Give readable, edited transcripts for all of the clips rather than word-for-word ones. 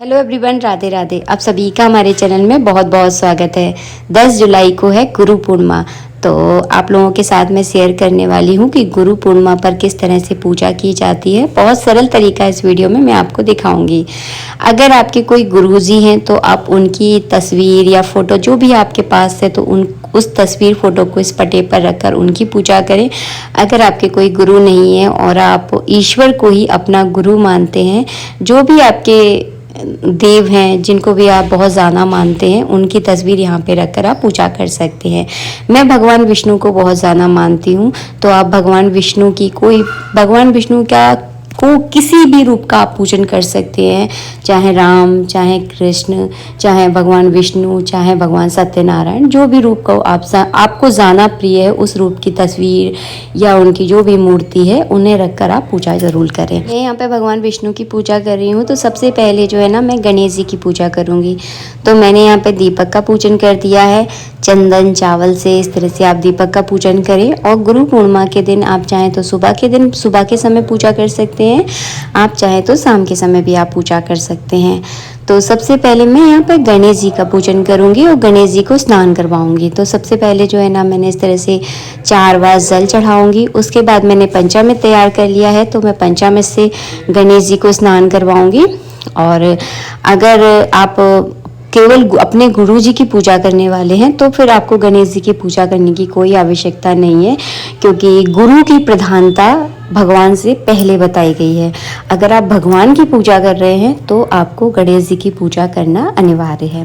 Hello everyone, Radhe Radhe. आप सभी का हमारे चैनल में बहुत बहुत स्वागत है। 10 जुलाई को है गुरु पूर्णिमा। तो आप लोगों के साथ मैं शेयर करने वाली हूँ कि गुरु पूर्णिमा पर किस तरह से पूजा की जाती है। बहुत सरल तरीका इस वीडियो में मैं आपको दिखाऊंगी। अगर आपके कोई गुरुजी हैं तो आप उनकी तस्वीर या फोटो जो भी आपके पास है तो उस तस्वीर फोटो को इस पटे पर रखकर उनकी पूजा करें। अगर आपके कोई गुरु नहीं है और आप ईश्वर को ही अपना गुरु मानते हैं, जो भी आपके देव हैं जिनको भी आप बहुत ज़्यादा मानते हैं, उनकी तस्वीर यहाँ पे रखकर आप पूजा कर सकते हैं। मैं भगवान विष्णु को बहुत ज़्यादा मानती हूँ, तो आप भगवान विष्णु को किसी भी रूप का आप पूजन कर सकते हैं, चाहे राम, चाहे कृष्ण, चाहे भगवान विष्णु, चाहे भगवान सत्यनारायण, जो भी रूप को आपको ज़्यादा प्रिय है उस रूप की तस्वीर या उनकी जो भी मूर्ति है उन्हें रखकर आप पूजा ज़रूर करें। मैं यहाँ पे भगवान विष्णु की पूजा कर रही हूँ, तो सबसे पहले जो है ना मैं गणेश जी की पूजा करूँगी। तो मैंने यहाँ पे दीपक का पूजन कर दिया है। चंदन चावल से इस तरह से आप दीपक का पूजन करें। और गुरु पूर्णिमा के दिन आप चाहें तो सुबह के समय पूजा कर सकते हैं, आप चाहें तो शाम के समय भी आप पूजा कर सकते हैं। तो सबसे पहले मैं यहाँ पर गणेश जी का पूजन करूँगी और गणेश जी को स्नान करवाऊँगी। तो सबसे पहले जो है ना मैंने इस तरह से 4 बार जल चढ़ाऊँगी। उसके बाद मैंने पंचामृत तैयार कर लिया है, तो मैं पंचामृत से गणेश जी को स्नान करवाऊँगी। और अगर आप केवल अपने गुरु जी की पूजा करने वाले हैं तो फिर आपको गणेश जी की पूजा करने की कोई आवश्यकता नहीं है, क्योंकि गुरु की प्रधानता भगवान से पहले बताई गई है। अगर आप भगवान की पूजा कर रहे हैं तो आपको गणेश जी की पूजा करना अनिवार्य है।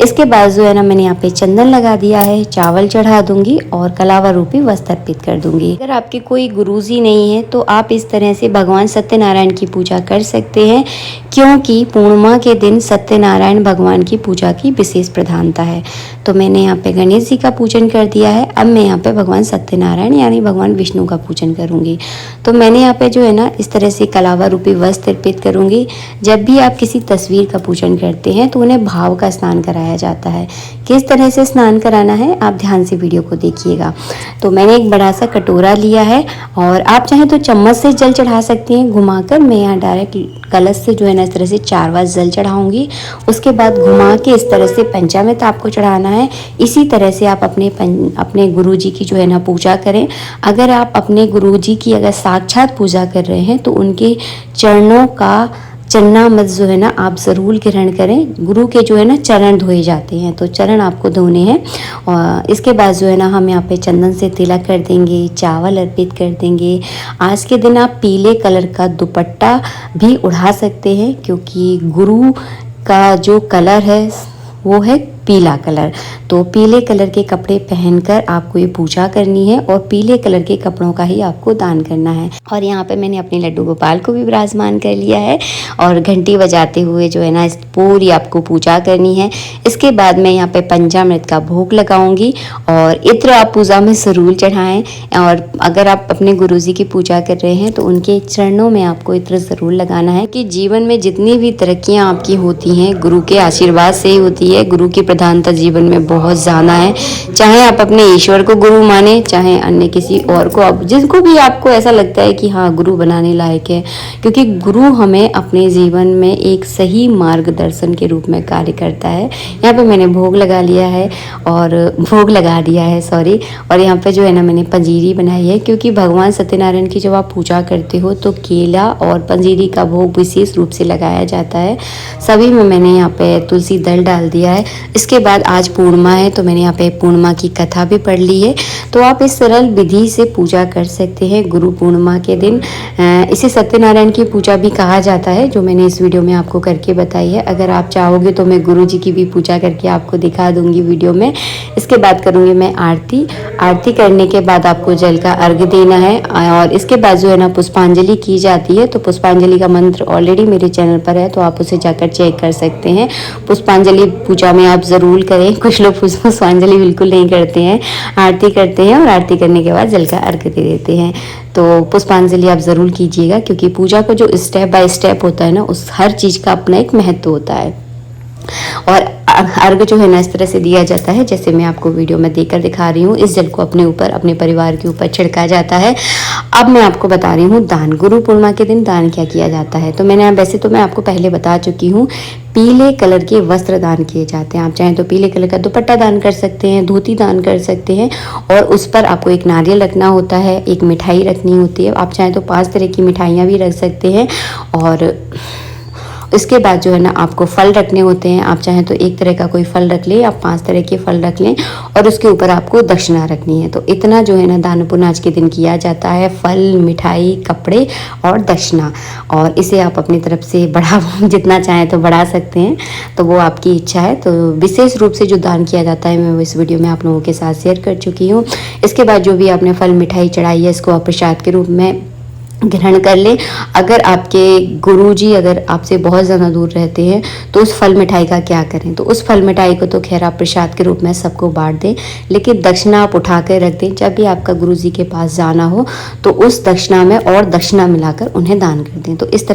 इसके बाद जो है ना मैंने यहाँ पे चंदन लगा दिया है, चावल चढ़ा दूंगी और कलावा रूपी वस्त्र अर्पित कर दूंगी। अगर आपके कोई गुरुजी नहीं है तो आप इस तरह से भगवान सत्यनारायण की पूजा कर सकते हैं, क्योंकि पूर्णिमा के दिन सत्यनारायण भगवान की पूजा की विशेष प्रधानता है। तो मैंने यहाँ पे गणेश जी का पूजन कर दिया है। अब मैं यहाँ पे भगवान सत्यनारायण यानी भगवान विष्णु का पूजन करूँगी। तो मैंने यहाँ पे जो है ना इस तरह से कलावा रूपी वस्त्र अर्पित करूँगी। जब भी आप किसी तस्वीर का पूजन करते हैं तो उन्हें भाव का स्नान कराया जाता है। किस तरह से स्नान कराना है आप ध्यान से वीडियो को देखिएगा। तो मैंने एक बड़ा सा कटोरा लिया है और आप चाहें तो चम्मच से जल चढ़ा सकते हैं घुमाकर। मैं यहाँ डायरेक्ट कलश से जो है ना इस तरह से 4 बार जल चढ़ाऊँगी। उसके बाद घुमा के इस तरह से पंचामृत आपको चढ़ाना है। इसी तरह से आप अपने गुरु जी की जो है ना पूजा करें। अगर आप अपने गुरु जी की अगर साक्षात पूजा कर रहे हैं तो उनके चरणों का चरणामृत जो है ना आप ज़रूर ग्रहण करें। गुरु के जो है ना चरण धोए जाते हैं, तो चरण आपको धोने हैं। और इसके बाद जो है ना हम यहाँ पे चंदन से तिलक कर देंगे, चावल अर्पित कर देंगे। आज के दिन आप पीले कलर का दुपट्टा भी उड़ा सकते हैं, क्योंकि गुरु का जो कलर है वो है पीला कलर। तो पीले कलर के कपड़े पहनकर आपको ये पूजा करनी है और पीले कलर के कपड़ों का ही आपको दान करना है। और यहाँ पे मैंने अपने लड्डू गोपाल को भी विराजमान कर लिया है और घंटी बजाते हुए जो है ना इस पूरी आपको पूजा करनी है। इसके बाद मैं यहाँ पे पंचामृत का भोग लगाऊंगी और इत्र आप पूजा में ज़रूर चढ़ाएं। और अगर आप अपने गुरुजी की पूजा कर रहे हैं तो उनके चरणों में आपको इत्र ज़रूर लगाना है, कि जीवन में जितनी भी तरक्कियाँ आपकी होती हैं गुरु के आशीर्वाद से ही होती है। गुरु की प्रधानता जीवन में बहुत ज़्यादा है। चाहे आप अपने ईश्वर को गुरु माने, चाहे अन्य किसी और को, आप जिनको भी आपको ऐसा लगता है कि हाँ गुरु बनाने लायक है, क्योंकि गुरु हमें अपने जीवन में एक सही मार्गदर्शन के रूप में कार्य करता है। यहाँ पे मैंने भोग लगा दिया है और यहाँ पे जो है ना मैंने पंजीरी बनाई है, क्योंकि भगवान सत्यनारायण की जब आप पूजा करते हो तो केला और पंजीरी का भोग विशेष रूप से लगाया जाता है। सभी में मैंने यहाँ पे तुलसी दल डाल दिया है। इसके बाद आज पूर्णिमा है तो मैंने यहाँ पे पूर्णिमा की कथा भी पढ़ ली है। तो आप इस सरल विधि से पूजा कर सकते हैं गुरु पूर्णिमा के दिन। इसे सत्यनारायण की पूजा भी कहा जाता है, जो मैंने इस वीडियो में आपको करके बताई है। अगर आप चाहोगे तो मैं गुरु जी की भी पूजा करके आपको दिखा दूंगी वीडियो में। इसके बाद करूँगी मैं आरती करने के बाद आपको जल का अर्घ्य देना है और इसके बाद जो है ना पुष्पांजलि की जाती है। तो पुष्पांजलि का मंत्र ऑलरेडी मेरे चैनल पर है, तो आप उसे जाकर चेक कर सकते हैं। पुष्पांजलि पूजा में आप ज़रूर करें। कुछ लोग पुष्पांजलि बिल्कुल नहीं करते हैं, आरती करते हैं और आरती करने के बाद जल का अर्घ्य दे देते हैं। तो पुष्पांजलि आप ज़रूर कीजिएगा, क्योंकि पूजा का जो स्टेप बाय स्टेप होता है ना, उस हर चीज़ का अपना एक महत्व होता है। और अर्घ जो है ना इस तरह से दिया जाता है जैसे मैं आपको वीडियो में देकर दिखा रही हूँ। इस जल को अपने ऊपर, अपने परिवार के ऊपर छिड़का जाता है। अब मैं आपको बता रही हूँ दान। गुरु पूर्णिमा के दिन दान क्या किया जाता है। तो वैसे तो मैं आपको पहले बता चुकी हूँ, पीले कलर के वस्त्र दान किए जाते हैं। आप चाहें तो पीले कलर का दुपट्टा दान कर सकते हैं, धोती दान कर सकते हैं, और उस पर आपको एक नारियल रखना होता है, एक मिठाई रखनी होती है। आप चाहें तो 5 तरह की मिठाइयाँ भी रख सकते हैं। और इसके बाद जो है ना आपको फल रखने होते हैं। आप चाहें तो एक तरह का कोई फल रख लें, आप 5 तरह के फल रख लें, और उसके ऊपर आपको दक्षिणा रखनी है। तो इतना जो है ना दान पुण्य आज के दिन किया जाता है, फल, मिठाई, कपड़े और दक्षिणा। और इसे आप अपनी तरफ से बढ़ा जितना चाहें तो बढ़ा सकते हैं, तो वो आपकी इच्छा है। तो विशेष रूप से जो दान किया जाता है मैं इस वीडियो में आप लोगों के साथ शेयर कर चुकी हूँ। इसके बाद जो भी आपने फल मिठाई चढ़ाई है इसको आप प्रसाद के रूप में ग्रहण कर लें। अगर आपके गुरुजी अगर आपसे बहुत ज़्यादा दूर रहते हैं तो उस फल मिठाई का क्या करें। तो उस फल मिठाई को तो खैर आप प्रसाद के रूप में सबको बांट दें, लेकिन दक्षिणा आप उठा कर रख दें। जब भी आपका गुरुजी के पास जाना हो तो उस दक्षिणा में और दक्षिणा मिलाकर उन्हें दान कर दें। तो इस तरह